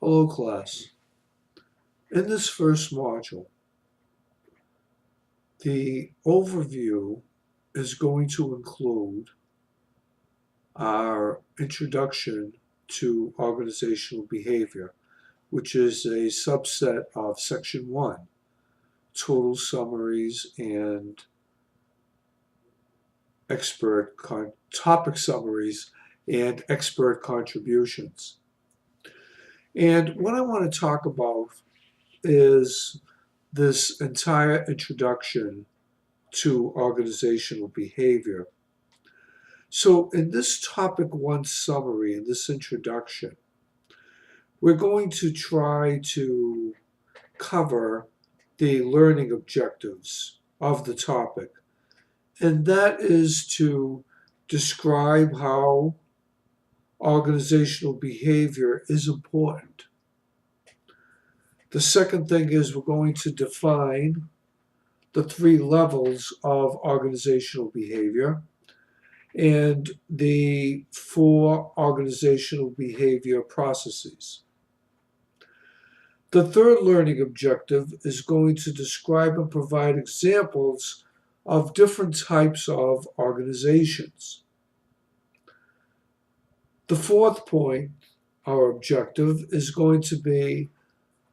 Hello, class. In this first module, the overview is going to include our introduction to organizational behavior, which is a subset of Section 1, total summaries and topic summaries and expert contributions. And what I want to talk about is this entire introduction to organizational behavior. So in this topic 1 summary, in this introduction, we're going to try to cover the learning objectives of the topic. And that is to describe how organizational behavior is important. The second thing is we're going to define the 3 levels of organizational behavior and the 4 organizational behavior processes. The third learning objective is going to describe and provide examples of different types of organizations. The fourth point, our objective, is going to be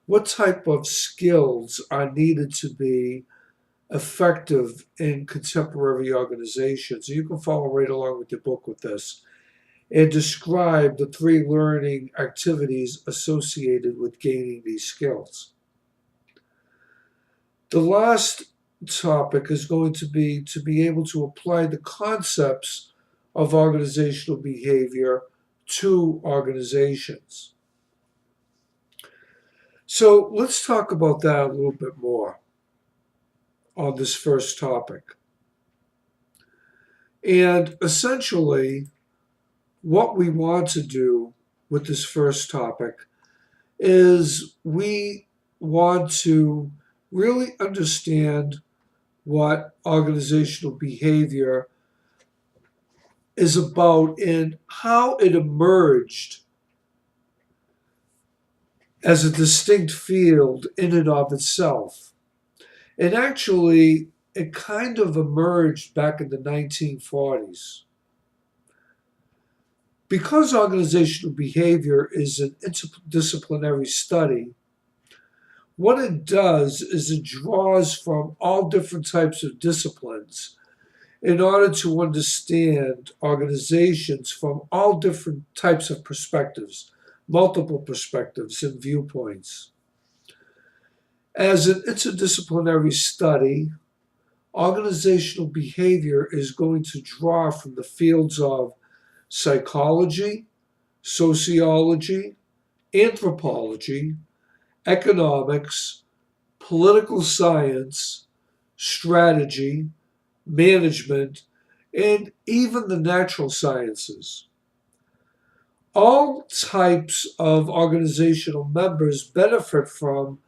what type of skills are needed to be effective in contemporary organizations. You can follow right along with your book with this and describe the 3 learning activities associated with gaining these skills. The last topic is going to be able to apply the concepts of organizational behavior to organizations. So let's talk about that a little bit more on this first topic. And essentially, what we want to do with this first topic is we want to really understand what organizational behavior is about and how it emerged as a distinct field in and of itself. And actually, it kind of emerged back in the 1940s. Because organizational behavior is an interdisciplinary study, what it does is it draws from all different types of disciplines in order to understand organizations from all different types of perspectives, multiple perspectives and viewpoints. As an interdisciplinary study, organizational behavior is going to draw from the fields of psychology, sociology, anthropology, economics, political science, strategy, management, and even the natural sciences. All types of organizational members benefit from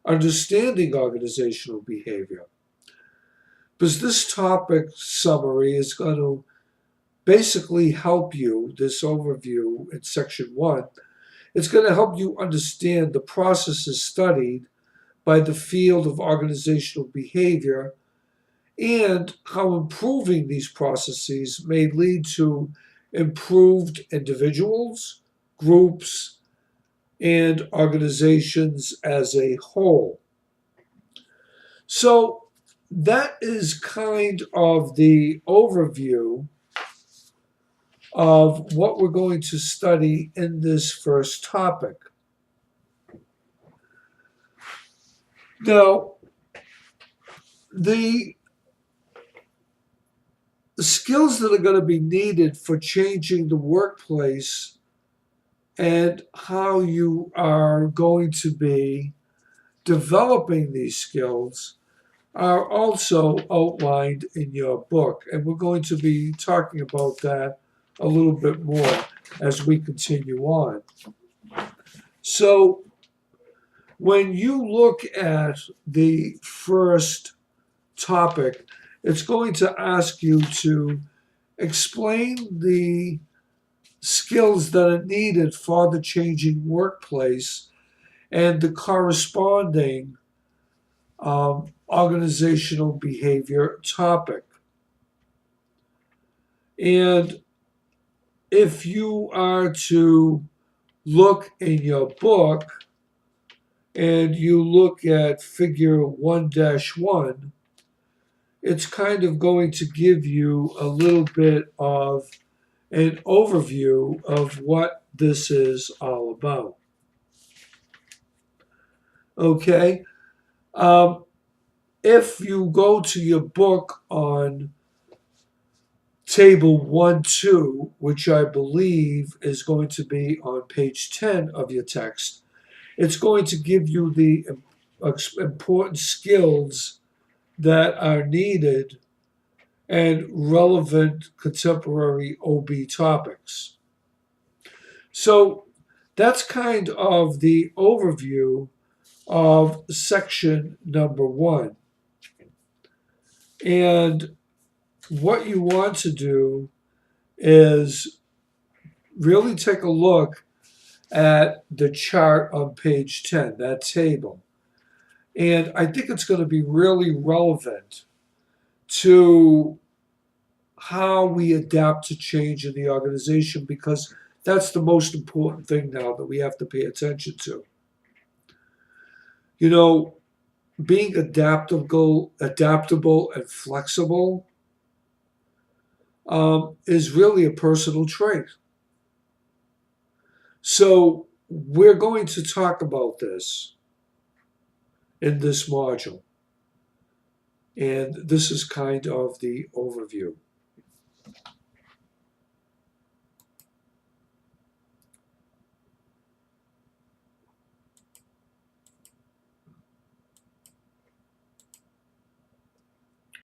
understanding organizational behavior. Because this topic summary is going to basically help you, this overview in section 1, it's going to help you understand the processes studied by the field of organizational behavior and how improving these processes may lead to improved individuals, groups, and organizations as a whole. So that is kind of the overview of what we're going to study in this first topic. Now, the skills that are going to be needed for changing the workplace and how you are going to be developing these skills are also outlined in your book. And we're going to be talking about that a little bit more as we continue on. So when you look at the first topic, it's going to ask you to explain the skills that are needed for the changing workplace and the corresponding organizational behavior topic. And if you are to look in your book and you look at figure 1-1, it's kind of going to give you a little bit of an overview of what this is all about. Okay? If you go to your book on table 1-2, which I believe is going to be on page 10 of your text, it's going to give you the important skills that are needed and relevant contemporary OB topics. So that's kind of the overview of section number 1. And what you want to do is really take a look at the chart on page 10, that table. And I think it's going to be really relevant to how we adapt to change in the organization, because that's the most important thing now that we have to pay attention to. You know, being adaptable and flexible is really a personal trait. So we're going to talk about this in this module. And this is kind of the overview.